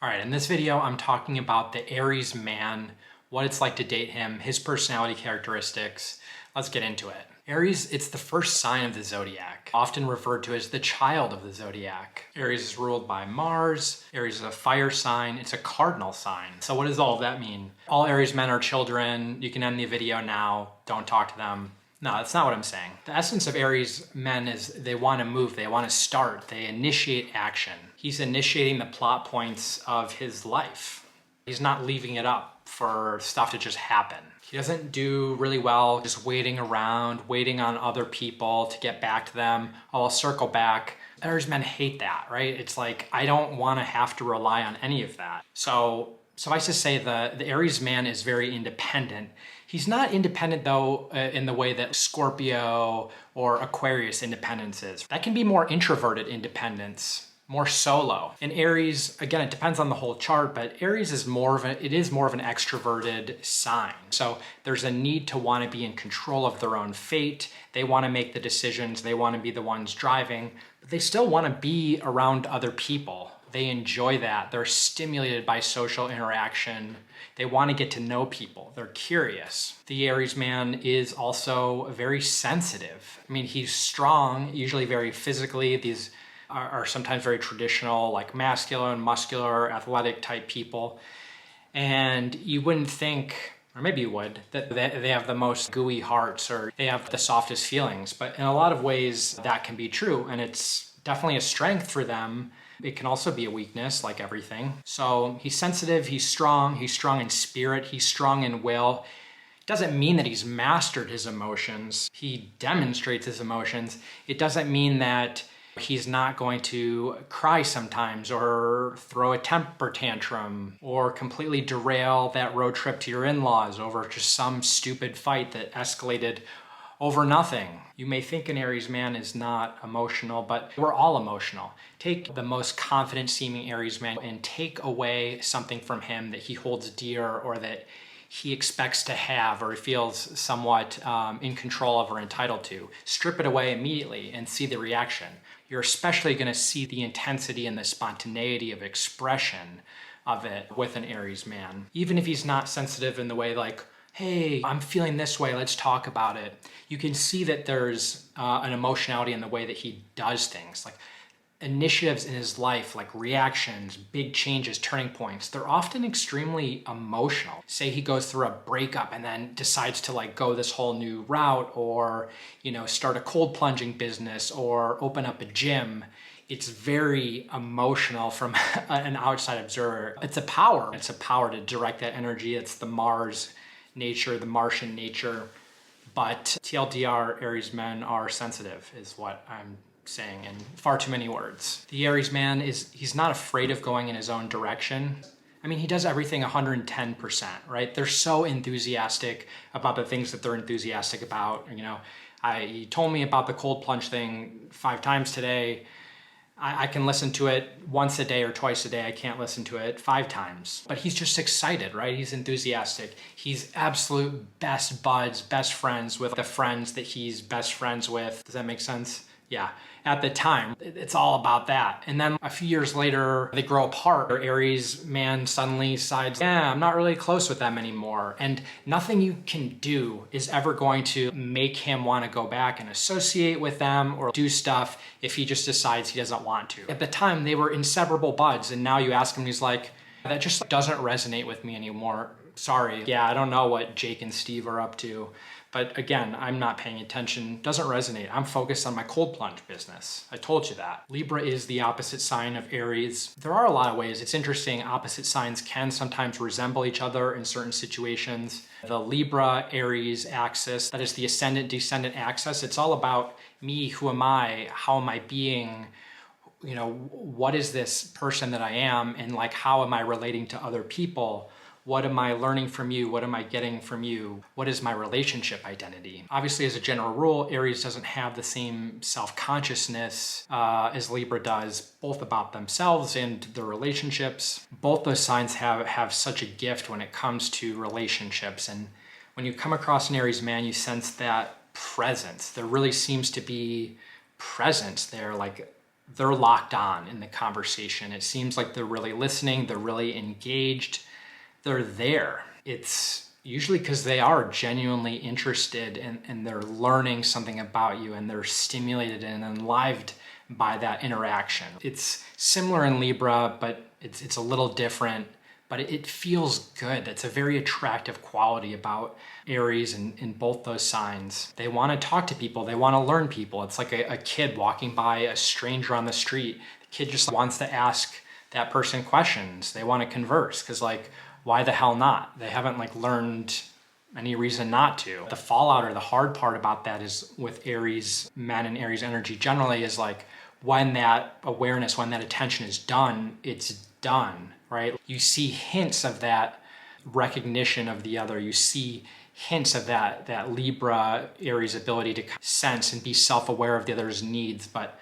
All right, in this video, I'm talking about the Aries man, what it's like to date him, his personality characteristics. Let's get into it. Aries, it's the first sign of the zodiac, often referred to as the child of the zodiac. Aries is ruled by Mars. Aries is a fire sign. It's a cardinal sign. So what does all of that mean? All Aries men are children. You can end the video now. Don't talk to them. No, that's not what I'm saying. The essence of Aries men is they want to move, they want to start, they initiate action. He's initiating the plot points of his life. He's not leaving it up for stuff to just happen. He doesn't do really well just waiting around, waiting on other people to get back to them. Oh, I'll circle back. Aries men hate that, right? It's like, I don't want to have to rely on any of that. So suffice to say, the Aries man is very independent. He's not independent though in the way that Scorpio or Aquarius independence is. That can be more introverted independence, more solo. And Aries, again, it depends on the whole chart, but Aries is more of an extroverted sign. So there's a need to want to be in control of their own fate. They want to make the decisions. They want to be the ones driving, but they still want to be around other people. They enjoy that. They're stimulated by social interaction. They want to get to know people. They're curious. The Aries man is also very sensitive. I mean, he's strong, usually very physically. These are sometimes very traditional, like masculine, muscular, athletic type people. And you wouldn't think, or maybe you would, that they have the most gooey hearts or they have the softest feelings. But in a lot of ways, that can be true. And it's definitely a strength for them. It can also be a weakness, like everything. So he's sensitive, he's strong in spirit, he's strong in will. It doesn't mean that he's mastered his emotions. He demonstrates his emotions. It doesn't mean that he's not going to cry sometimes or throw a temper tantrum or completely derail that road trip to your in-laws over just some stupid fight that escalated over nothing. You may think an Aries man is not emotional, but we're all emotional. Take the most confident seeming Aries man and take away something from him that he holds dear or that he expects to have or he feels somewhat in control of or entitled to. Strip it away immediately and see the reaction. You're especially going to see the intensity and the spontaneity of expression of it with an Aries man. Even if he's not sensitive in the way like, hey, I'm feeling this way, let's talk about it. You can see that there's an emotionality in the way that he does things. Like initiatives in his life, like reactions, big changes, turning points, they're often extremely emotional. Say he goes through a breakup and then decides to like go this whole new route or, start a cold plunging business or open up a gym. It's very emotional from an outside observer. It's a power. It's a power to direct that energy. It's the Mars nature, the Martian nature. But TLDR, Aries men are sensitive is what I'm saying in far too many words. The Aries man he's not afraid of going in his own direction. I mean, he does everything 110%, right? They're so enthusiastic about the things that they're enthusiastic about. He told me about the cold plunge thing 5 times today. I can listen to it once a day or twice a day. I can't listen to it 5 times. But he's just excited, right? He's enthusiastic. He's absolute best buds, best friends with the friends that he's best friends with. Does that make sense? Yeah. At the time, it's all about that. And then a few years later, they grow apart. Or Aries man suddenly decides, yeah, I'm not really close with them anymore. And nothing you can do is ever going to make him want to go back and associate with them or do stuff if he just decides he doesn't want to. At the time, they were inseparable buds. And now you ask him, he's like, that just doesn't resonate with me anymore. Sorry. Yeah, I don't know what Jake and Steve are up to. But again, I'm not paying attention. Doesn't resonate. I'm focused on my cold plunge business. I told you that. Libra is the opposite sign of Aries. There are a lot of ways. It's interesting. Opposite signs can sometimes resemble each other in certain situations. The Libra-Aries axis, that is the ascendant-descendant axis. It's all about me. Who am I? How am I being? What is this person that I am? And like, how am I relating to other people? What am I learning from you? What am I getting from you? What is my relationship identity? Obviously, as a general rule, Aries doesn't have the same self-consciousness as Libra does, both about themselves and their relationships. Both those signs have such a gift when it comes to relationships. And when you come across an Aries man, you sense that presence. There really seems to be presence there, like they're locked on in the conversation. It seems like they're really listening, they're really engaged, they're there. It's usually because they are genuinely interested and they're learning something about you and they're stimulated and enlivened by that interaction. It's similar in Libra, but it's a little different, but it feels good. That's a very attractive quality about Aries in both those signs. They want to talk to people. They want to learn people. It's like a kid walking by a stranger on the street. The kid just wants to ask that person questions. They want to converse because, like, why the hell not? They haven't like learned any reason not to. The fallout or the hard part about that is with Aries men and Aries energy generally is like when that awareness, when that attention is done, it's done, right? You see hints of that recognition of the other. You see hints of that Libra Aries ability to sense and be self-aware of the other's needs, but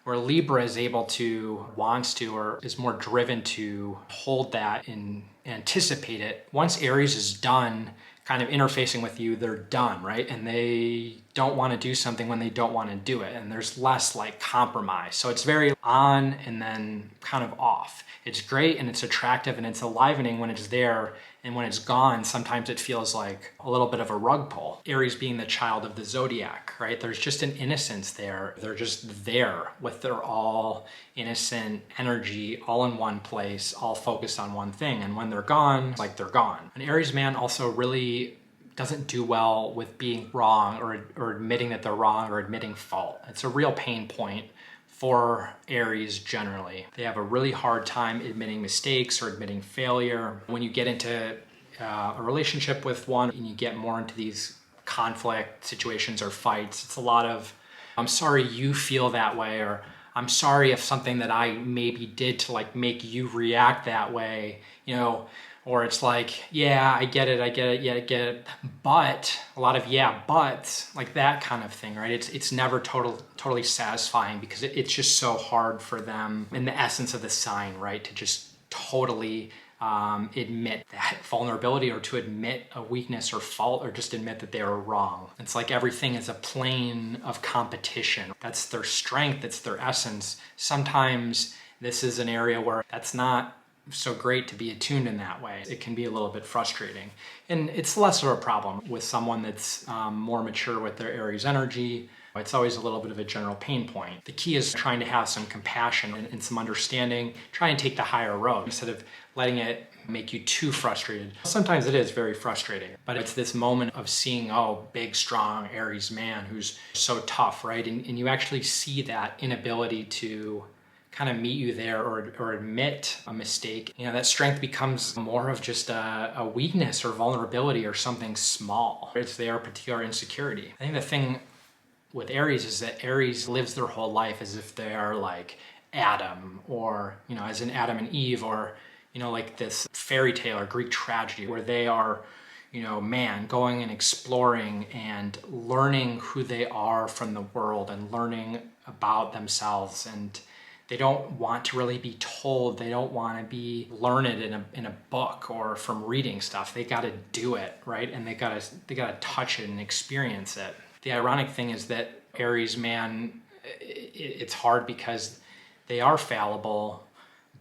where Libra is able to, wants to, or is more driven to hold that and anticipate it. Once Aries is done kind of interfacing with you, they're done, right? And they don't want to do something when they don't want to do it. And there's less like compromise. So it's very on and then kind of off. It's great and it's attractive and it's enlivening when it's there. And when it's gone, sometimes it feels like a little bit of a rug pull. Aries being the child of the zodiac, right? There's just an innocence there. They're just there with their all innocent energy, all in one place, all focused on one thing. And when they're gone, it's like they're gone. An Aries man also really doesn't do well with being wrong or admitting that they're wrong or admitting fault. It's a real pain point for Aries generally. They have a really hard time admitting mistakes or admitting failure. When you get into a relationship with one and you get more into these conflict situations or fights, it's a lot of, I'm sorry you feel that way, or I'm sorry if something that I maybe did to like make you react that way, you know, or it's like, yeah, I get it, yeah, I get it, but a lot of yeah, but like that kind of thing, right? It's never totally satisfying because it's just so hard for them in the essence of the sign, right? To just totally admit that vulnerability or to admit a weakness or fault or just admit that they are wrong. It's like everything is a plane of competition. That's their strength, it's their essence. Sometimes this is an area where that's not so great to be attuned in that way. It can be a little bit frustrating. And it's less of a problem with someone that's more mature with their Aries energy. It's always a little bit of a general pain point. The key is trying to have some compassion and some understanding, try and take the higher road instead of letting it make you too frustrated. Sometimes it is very frustrating, but it's this moment of seeing, oh, big, strong Aries man who's so tough, right? And you actually see that inability to kind of meet you there or admit a mistake. You know, that strength becomes more of just a weakness or vulnerability or something small. It's their particular insecurity. I think the thing with Aries is that Aries lives their whole life as if they are like Adam, or, you know, as in Adam and Eve, or, you know, like this fairy tale or Greek tragedy where they are, you know, man, going and exploring and learning who they are from the world and learning about themselves. And they don't want to really be told. They don't want to be learned in a book or from reading stuff. They got to do it, right? And they got to touch it and experience it. The ironic thing is that Aries man, it's hard because they are fallible,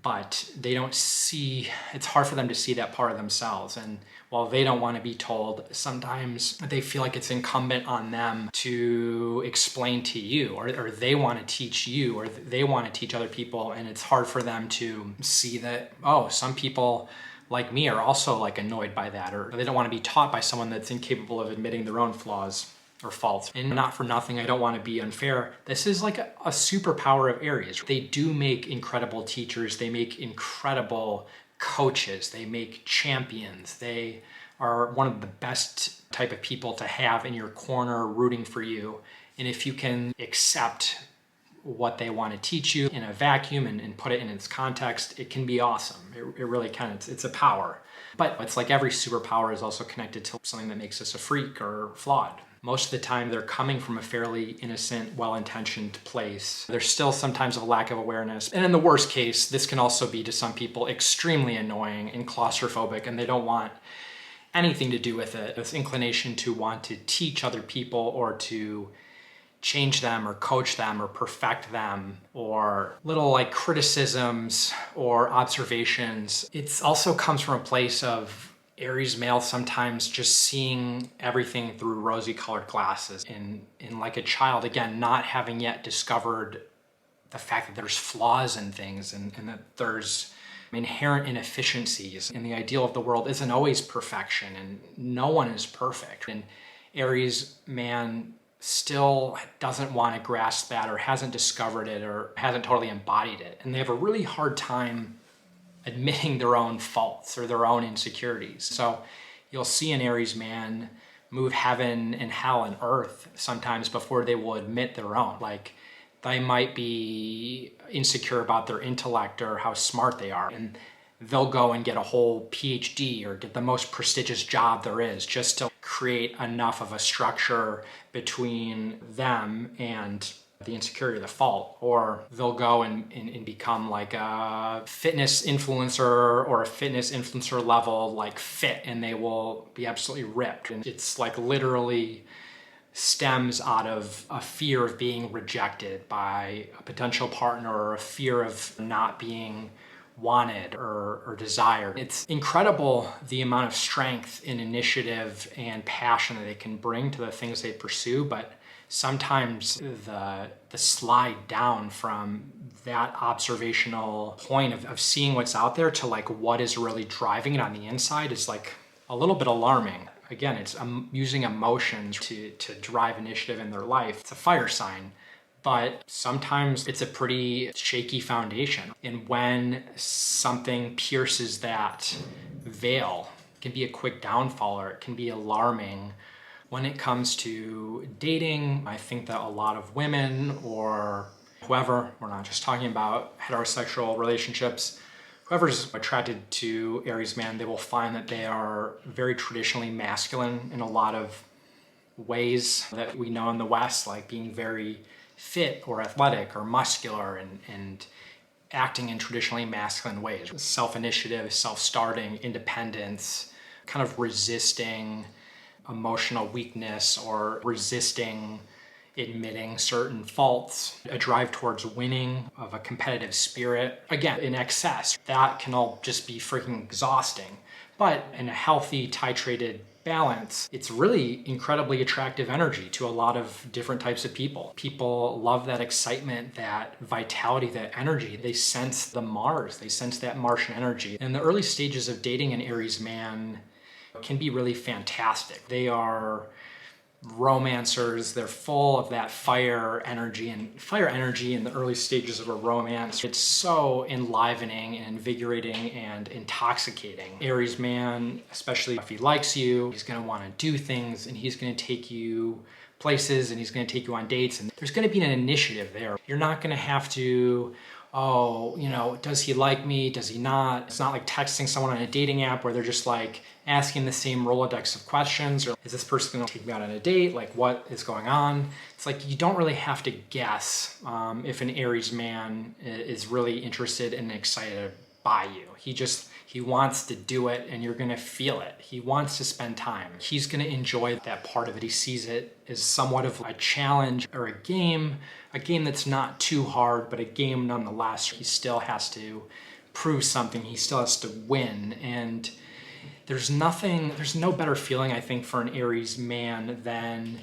but they don't see, it's hard for them to see that part of themselves. And while they don't want to be told, sometimes they feel like it's incumbent on them to explain to you, or they want to teach you, or they want to teach other people. And it's hard for them to see that, oh, some people like me are also like annoyed by that, or they don't want to be taught by someone that's incapable of admitting their own flaws or faults. And not for nothing, I don't want to be unfair. This is like a superpower of Aries. They do make incredible teachers. They make incredible coaches. They make champions. They are one of the best type of people to have in your corner rooting for you. And if you can accept what they want to teach you in a vacuum and put it in its context, it can be awesome. It really can. It's a power. But it's like every superpower is also connected to something that makes us a freak or flawed. Most of the time, they're coming from a fairly innocent, well-intentioned place. There's still sometimes a lack of awareness. And in the worst case, this can also be to some people extremely annoying and claustrophobic, and they don't want anything to do with it. This inclination to want to teach other people or to change them or coach them or perfect them, or little like criticisms or observations. It also comes from a place of Aries male sometimes just seeing everything through rosy colored glasses in like a child, again, not having yet discovered the fact that there's flaws in things and that there's inherent inefficiencies. And the ideal of the world isn't always perfection, and no one is perfect. And Aries man still doesn't want to grasp that, or hasn't discovered it, or hasn't totally embodied it. And they have a really hard time admitting their own faults or their own insecurities. So you'll see an Aries man move heaven and hell and earth sometimes before they will admit their own. Like, they might be insecure about their intellect or how smart they are, and they'll go and get a whole PhD or get the most prestigious job there is just to create enough of a structure between them and the insecurity or the fault. Or they'll go and become like a fitness influencer or a fitness influencer level like fit, and they will be absolutely ripped. And it's like literally stems out of a fear of being rejected by a potential partner, or a fear of not being wanted or desired. It's incredible the amount of strength and initiative and passion that they can bring to the things they pursue, but sometimes the slide down from that observational point of seeing what's out there to like what is really driving it on the inside is like a little bit alarming. Again, it's using emotions to drive initiative in their life. It's a fire sign, but sometimes it's a pretty shaky foundation. And when something pierces that veil, it can be a quick downfall, or it can be alarming. When it comes to dating, I think that a lot of women, or whoever, we're not just talking about heterosexual relationships, whoever's attracted to Aries man, they will find that they are very traditionally masculine in a lot of ways that we know in the West, like being very fit or athletic or muscular and acting in traditionally masculine ways. Self-initiative, self-starting, independence, kind of resisting emotional weakness or resisting admitting certain faults, a drive towards winning, of a competitive spirit. Again, in excess, that can all just be freaking exhausting. But in a healthy, titrated balance, it's really incredibly attractive energy to a lot of different types of people. People love that excitement, that vitality, that energy. They sense the Mars, they sense that Martian energy. In the early stages of dating an Aries man can be really fantastic. They are romancers. They're full of that fire energy, and fire energy in the early stages of a romance, it's so enlivening and invigorating and intoxicating. Aries man, especially if he likes you, he's going to want to do things, and he's going to take you places, and he's going to take you on dates, and there's going to be an initiative there. You're not going to have to, oh, you know, does he like me? Does he not? It's not like texting someone on a dating app where they're just like asking the same Rolodex of questions, or is this person gonna take me out on a date? Like, what is going on? It's like you don't really have to guess if an Aries man is really interested and excited by you. He wants to do it, and you're gonna feel it. He wants to spend time. He's gonna enjoy that part of it. He sees it as somewhat of a challenge or a game that's not too hard, but a game nonetheless. He still has to prove something. He still has to win. And there's no better feeling, I think, for an Aries man than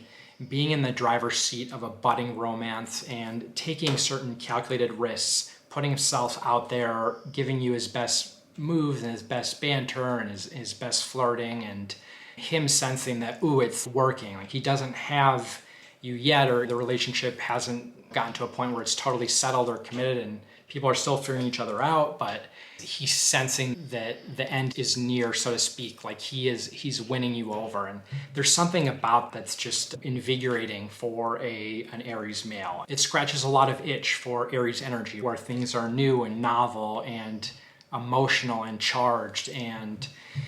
being in the driver's seat of a budding romance and taking certain calculated risks, putting himself out there, giving you his best moves and his best banter and his best flirting, and him sensing that, ooh, it's working. Like, he doesn't have you yet, or the relationship hasn't gotten to a point where it's totally settled or committed and people are still figuring each other out, but he's sensing that the end is near, so to speak. Like, he's winning you over. And there's something about that's just invigorating for an Aries male. It scratches a lot of itch for Aries energy, where things are new and novel and emotional and charged and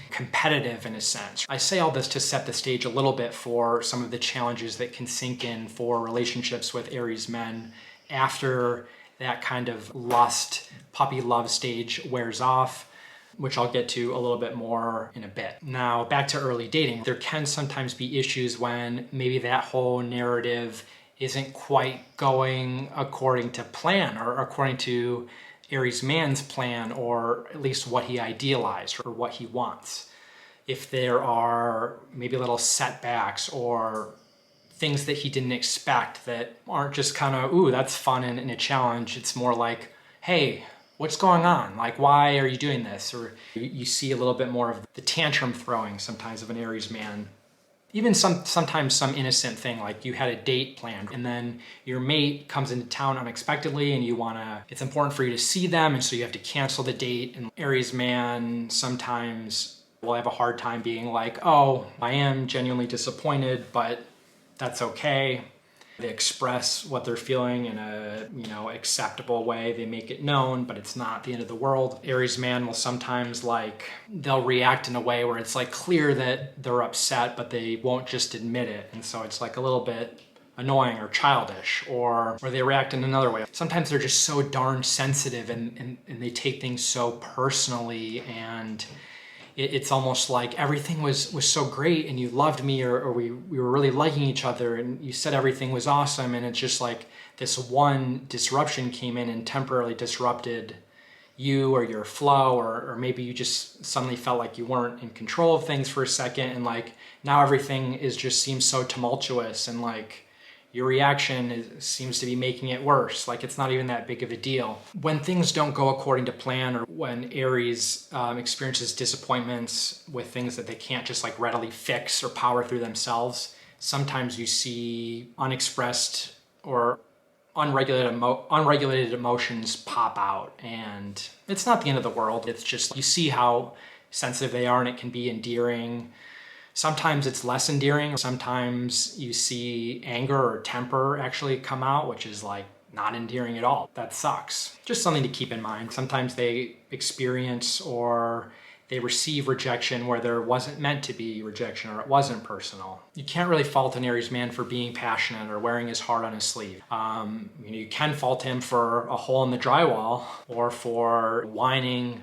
competitive in a sense. I say all this to set the stage a little bit for some of the challenges that can sink in for relationships with Aries men after that kind of lust, puppy love stage wears off, which I'll get to a little bit more in a bit. Now, back to early dating. There can sometimes be issues when maybe that whole narrative isn't quite going according to plan or according to Aries man's plan, or at least what he idealized or what he wants. If there are maybe little setbacks or things that he didn't expect that aren't just kind of, ooh, that's fun and a challenge. It's more like, hey, what's going on? Like, why are you doing this? Or you see a little bit more of the tantrum throwing sometimes of an Aries man. Even sometimes some innocent thing, like you had a date planned and then your mate comes into town unexpectedly and it's important for you to see them, and so you have to cancel the date. And Aries man sometimes will have a hard time being like, oh, I am genuinely disappointed, but that's okay. They express what they're feeling in a, acceptable way. They make it known, but it's not the end of the world. Aries man will sometimes they'll react in a way where it's like clear that they're upset, but they won't just admit it. And so it's like a little bit annoying or childish, or they react in another way. Sometimes they're just so darn sensitive and they take things so personally, and it's almost like everything was so great and you loved me, or we were really liking each other and you said everything was awesome, and it's just like this one disruption came in and temporarily disrupted you or your flow, or maybe you just suddenly felt like you weren't in control of things for a second, and now everything seems so tumultuous, and your reaction seems to be making it worse. It's not even that big of a deal. When things don't go according to plan, or when Aries experiences disappointments with things that they can't just readily fix or power through themselves, sometimes you see unexpressed or unregulated emotions pop out. And it's not the end of the world. It's just, you see how sensitive they are, and it can be endearing. Sometimes it's less endearing. Sometimes you see anger or temper actually come out, which is not endearing at all. That sucks. Just something to keep in mind. Sometimes they experience or they receive rejection where there wasn't meant to be rejection, or it wasn't personal. You can't really fault an Aries man for being passionate or wearing his heart on his sleeve. You can fault him for a hole in the drywall, or for whining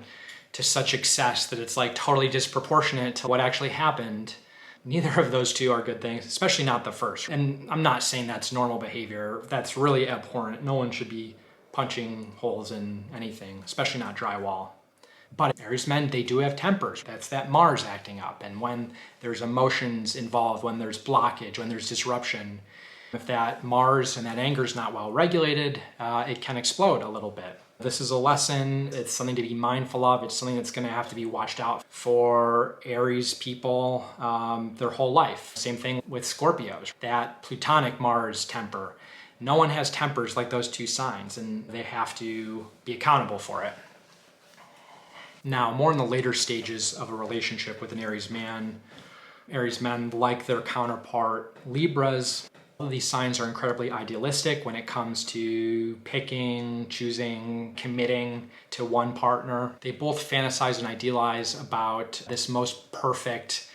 to such excess that it's totally disproportionate to what actually happened. Neither of those two are good things, especially not the first. And I'm not saying that's normal behavior. That's really abhorrent. No one should be punching holes in anything, especially not drywall. But Aries men, they do have tempers. That's that Mars acting up. And when there's emotions involved, when there's blockage, when there's disruption, if that Mars and that anger is not well regulated, it can explode a little bit. This is a lesson. It's something to be mindful of. It's something that's going to have to be watched out for Aries people their whole life. Same thing with Scorpios. That Plutonic Mars temper. No one has tempers like those two signs, and they have to be accountable for it. Now, more in the later stages of a relationship with an Aries man, Aries men, like their counterpart Libras, all of these signs are incredibly idealistic when it comes to picking, choosing, committing to one partner. They both fantasize and idealize about this most perfect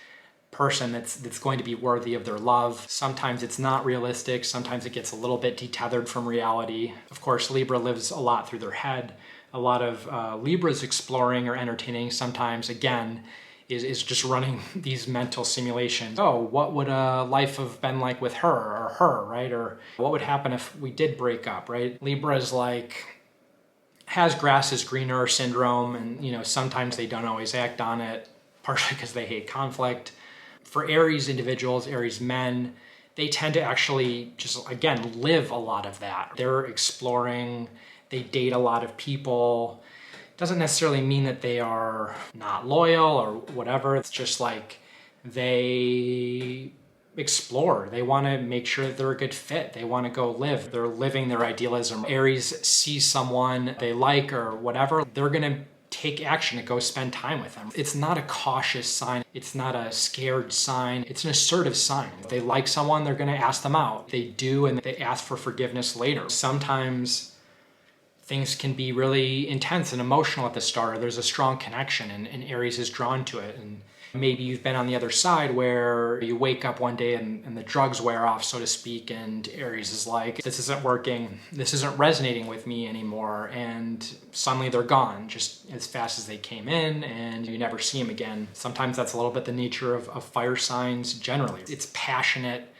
person that's going to be worthy of their love. Sometimes it's not realistic. Sometimes it gets a little bit detethered from reality. Of course, Libra lives a lot through their head. A lot of Libras exploring or entertaining sometimes, again, is just running these mental simulations. Oh, what would a life have been like with her, right? Or what would happen if we did break up, right? Libra is has grass is greener syndrome, and sometimes they don't always act on it, partially because they hate conflict. For Aries individuals, Aries men, they tend to actually just, again, live a lot of that. They're exploring, they date a lot of people. Doesn't necessarily mean that they are not loyal or whatever. It's just they explore. They want to make sure that they're a good fit. They want to go live. They're living their idealism. Aries sees someone they like or whatever, they're going to take action to go spend time with them. It's not a cautious sign. It's not a scared sign. It's an assertive sign. If they like someone, they're going to ask them out. They do, and they ask for forgiveness later. Sometimes things can be really intense and emotional at the start. There's a strong connection, and Aries is drawn to it. And maybe you've been on the other side where you wake up one day and the drugs wear off, so to speak, and Aries is like, this isn't working. This isn't resonating with me anymore. And suddenly they're gone just as fast as they came in, and you never see them again. Sometimes that's a little bit the nature of fire signs generally. It's passionate,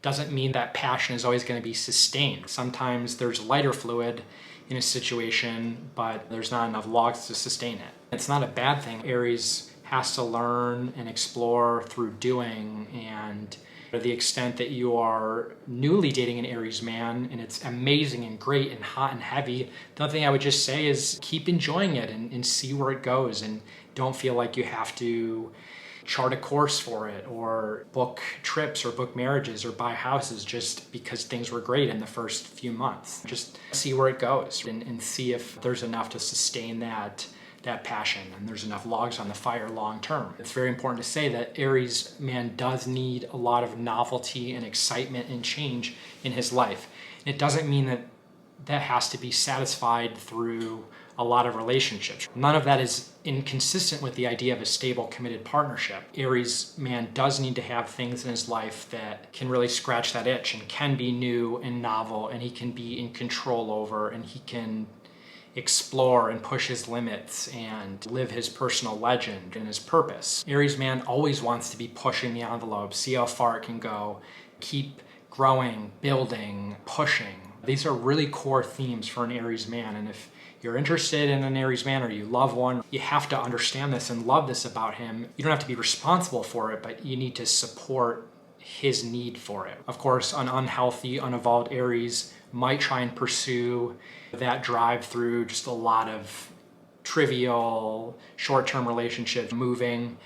Doesn't mean that passion is always going to be sustained. Sometimes there's lighter fluid in a situation, but there's not enough logs to sustain it. It's not a bad thing. Aries has to learn and explore through doing, and to the extent that you are newly dating an Aries man and it's amazing and great and hot and heavy, the other thing I would just say is keep enjoying it and see where it goes, and don't feel like you have to chart a course for it or book trips or book marriages or buy houses just because things were great in the first few months. Just see where it goes and see if there's enough to sustain that passion and there's enough logs on the fire long term. It's very important to say that Aries man does need a lot of novelty and excitement and change in his life. And it doesn't mean that that has to be satisfied through a lot of relationships. None of that is inconsistent with the idea of a stable, committed partnership. Aries man does need to have things in his life that can really scratch that itch and can be new and novel, and he can be in control over, and he can explore and push his limits and live his personal legend and his purpose. Aries man always wants to be pushing the envelope, see how far it can go, keep growing, building, pushing. These are really core themes for an Aries man, and if you're interested in an Aries man or you love one, you have to understand this and love this about him. You don't have to be responsible for it, but you need to support his need for it. Of course, an unhealthy, unevolved Aries might try and pursue that drive through just a lot of trivial, short-term relationships, moving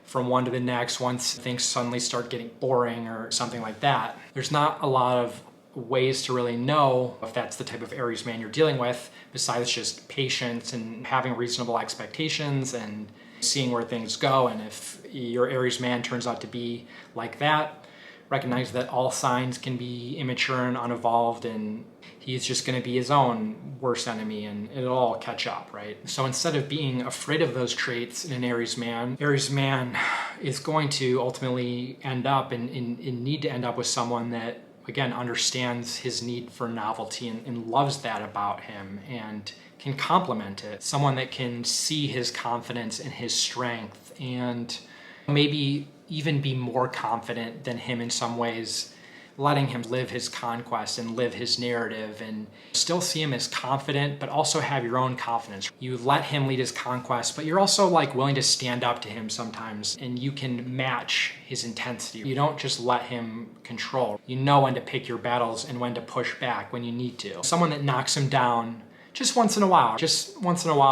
from one to the next once things suddenly start getting boring or something like that. There's not a lot of ways to really know if that's the type of Aries man you're dealing with, besides just patience and having reasonable expectations and seeing where things go. And if your Aries man turns out to be like that, recognize that all signs can be immature and unevolved, and he's just going to be his own worst enemy, and it'll all catch up, right? So instead of being afraid of those traits in an Aries man is going to ultimately end up and need to end up with someone that, again, understands his need for novelty and loves that about him and can complement it. Someone that can see his confidence and his strength and maybe even be more confident than him in some ways, letting him live his conquest and live his narrative, and still see him as confident, but also have your own confidence. You let him lead his conquest, but you're also willing to stand up to him sometimes, and you can match his intensity. You don't just let him control. You know when to pick your battles and when to push back when you need to. Someone that knocks him down just once in a while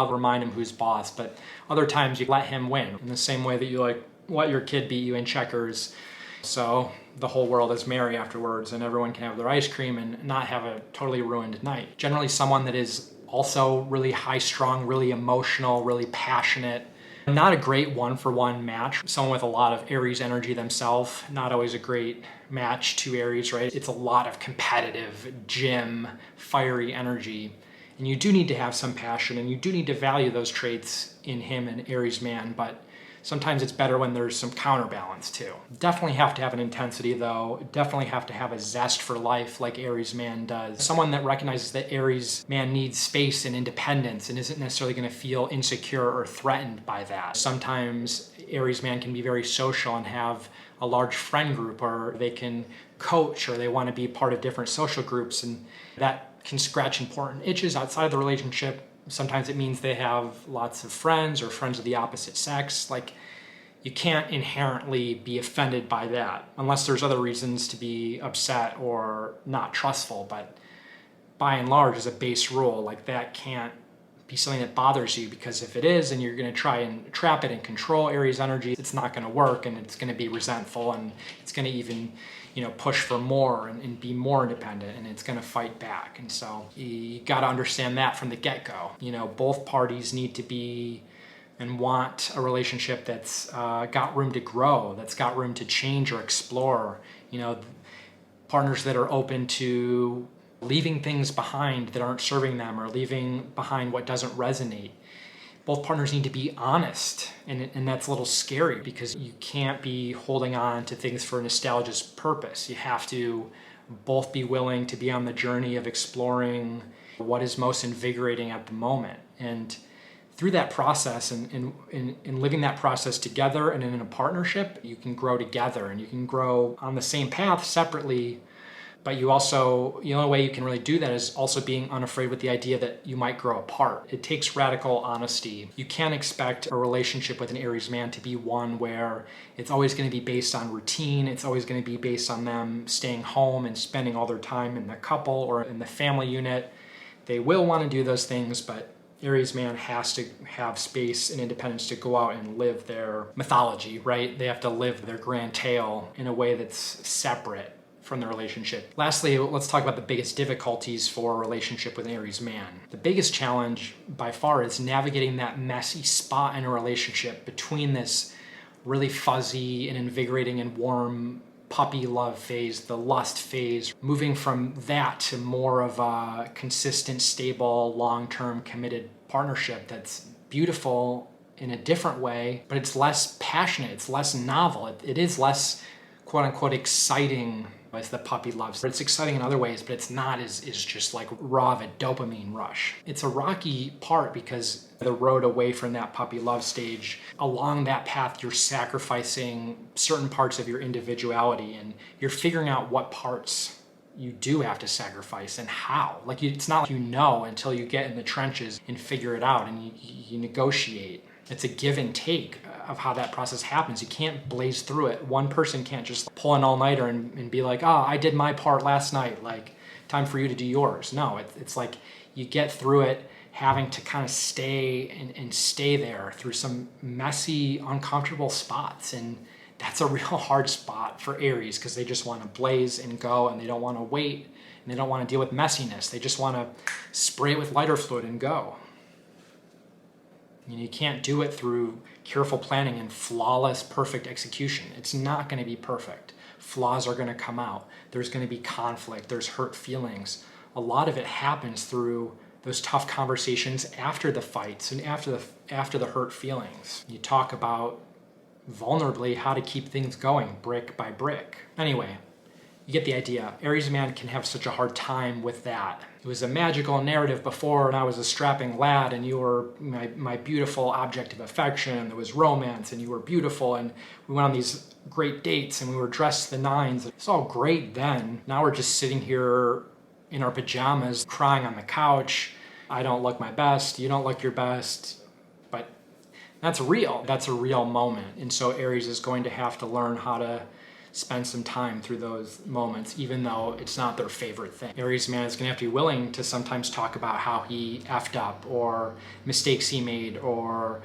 remind him who's boss, but other times you let him win in the same way that you let your kid beat you in checkers, so the whole world is merry afterwards and everyone can have their ice cream and not have a totally ruined night. Generally someone that is also really high-strung, really emotional, really passionate. Not a great one-for-one match. Someone with a lot of Aries energy themselves, not always a great match to Aries, right? It's a lot of competitive, gym, fiery energy. And you do need to have some passion, and you do need to value those traits in him, an Aries man, but sometimes it's better when there's some counterbalance too. Definitely have to have an intensity though. Definitely have to have a zest for life like Aries man does. Someone that recognizes that Aries man needs space and independence and isn't necessarily going to feel insecure or threatened by that. Sometimes Aries man can be very social and have a large friend group, or they can coach, or they want to be part of different social groups, and that can scratch important itches outside of the relationship. Sometimes it means they have lots of friends or friends of the opposite sex. You can't inherently be offended by that unless there's other reasons to be upset or not trustful. But by and large, as a base rule, that can't be something that bothers you, because if it is and you're going to try and trap it and control Aries energy, it's not going to work, and it's going to be resentful, and it's going to even push for more and be more independent, and it's going to fight back. And so you got to understand that from the get-go. Both parties need to be and want a relationship that's got room to grow, that's got room to change or explore. Partners that are open to leaving things behind that aren't serving them, or leaving behind what doesn't resonate. Both partners need to be honest, and that's a little scary, because you can't be holding on to things for nostalgia's purpose. You have to both be willing to be on the journey of exploring what is most invigorating at the moment. And through that process and in living that process together and in a partnership, you can grow together and you can grow on the same path separately. But you also, the only way you can really do that is also being unafraid with the idea that you might grow apart. It takes radical honesty. You can't expect a relationship with an Aries man to be one where it's always going to be based on routine. It's always going to be based on them staying home and spending all their time in the couple or in the family unit. They will want to do those things, but Aries man has to have space and independence to go out and live their mythology, right? They have to live their grand tale in a way that's separate from the relationship. Lastly, let's talk about the biggest difficulties for a relationship with an Aries man. The biggest challenge by far is navigating that messy spot in a relationship between this really fuzzy and invigorating and warm puppy love phase, the lust phase, moving from that to more of a consistent, stable, long-term committed partnership that's beautiful in a different way, but it's less passionate, it's less novel, it is less quote unquote exciting as the puppy loves. It's exciting in other ways, but it's not as just like raw of a dopamine rush. It's a rocky part because the road away from that puppy love stage, along that path, you're sacrificing certain parts of your individuality and you're figuring out what parts you do have to sacrifice and how. Like it's not like you know until you get in the trenches and figure it out and you negotiate. It's a give and take of how that process happens. You can't blaze through it. One person can't just pull an all-nighter and be like, oh, I did my part last night, like time for you to do yours. No, it's like you get through it having to kind of stay and stay there through some messy, uncomfortable spots. And that's a real hard spot for Aries because they just want to blaze and go and they don't want to wait and they don't want to deal with messiness. They just want to spray it with lighter fluid and go. You can't do it through careful planning and flawless, perfect execution. It's not going to be perfect. Flaws are going to come out. There's going to be conflict. There's hurt feelings. A lot of it happens through those tough conversations after the fights and after the hurt feelings. You talk about vulnerably how to keep things going brick by brick. Anyway, you get the idea. Aries man can have such a hard time with that. It was a magical narrative before and I was a strapping lad and you were my beautiful object of affection. There was romance and you were beautiful and we went on these great dates and we were dressed to the nines. It's all great then. Now we're just sitting here in our pajamas crying on the couch. I don't look my best. You don't look your best. But that's real. That's a real moment. And so Aries is going to have to learn how to spend some time through those moments, even though it's not their favorite thing. Aries man is going to have to be willing to sometimes talk about how he effed up or mistakes he made or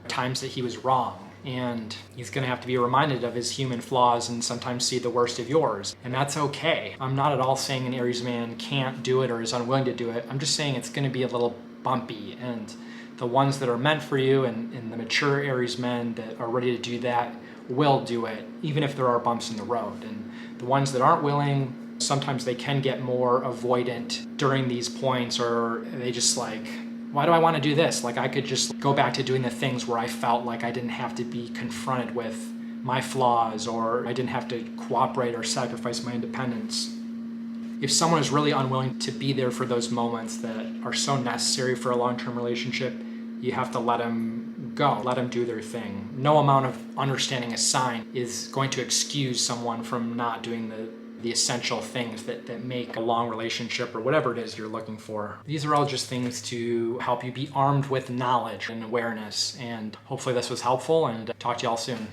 times that he was wrong. And he's going to have to be reminded of his human flaws and sometimes see the worst of yours. And that's okay. I'm not at all saying an Aries man can't do it or is unwilling to do it. I'm just saying it's going to be a little bumpy. And the ones that are meant for you and the mature Aries men that are ready to do that will do it, even if there are bumps in the road. And the ones that aren't willing, sometimes they can get more avoidant during these points, or they just like, why do I want to do this? Like I could just go back to doing the things where I felt like I didn't have to be confronted with my flaws, or I didn't have to cooperate or sacrifice my independence. If someone is really unwilling to be there for those moments that are so necessary for a long-term relationship, you have to let them go, let them do their thing. No amount of understanding a sign is going to excuse someone from not doing the essential things that make a long relationship or whatever it is you're looking for. These are all just things to help you be armed with knowledge and awareness, and hopefully this was helpful, and talk to y'all soon.